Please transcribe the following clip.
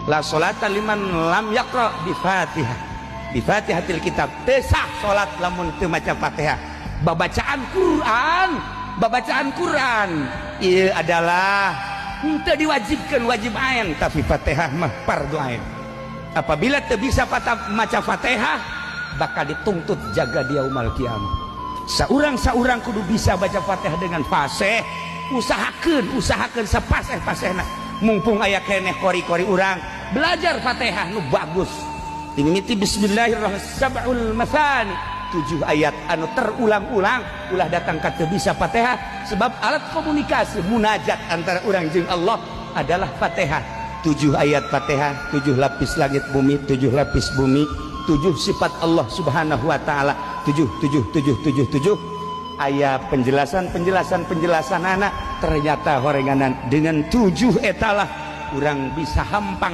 la sholata liman lam yaqra bi Fatihah, bi Fatihatil kitab. Tesah salat lamun teu maca Fatihah. Babacaan Quran, babacaan Quran ieu adalah teu diwajibkeun wajib ain, tapi Fatihah mah fardu ain. Apabila teu bisa maca Fatihah, bakal dituntut jaga dia yaumul kiamah. Saurang kudu bisa baca Fatihah dengan fasih. Usahakeun sapaseh-pasehna. Mumpung aya keneh kori-kori urang, belajar Fatihah nu bagus. Dimimiti bismillahirrahmanirrahim sab'ul mathani, 7 ayat anu terulang-ulang ulah datang ka teu bisa Fatihah, sebab alat komunikasi munajat antara urang jeung Allah adalah Fatihah. 7 ayat Fatihah, 7 lapis langit bumi, 7 lapis bumi, 7 sifat Allah subhanahu wa ta'ala, 7 aya penjelasan anak ternyata horenganan dengan 7 etalah orang bisa hampang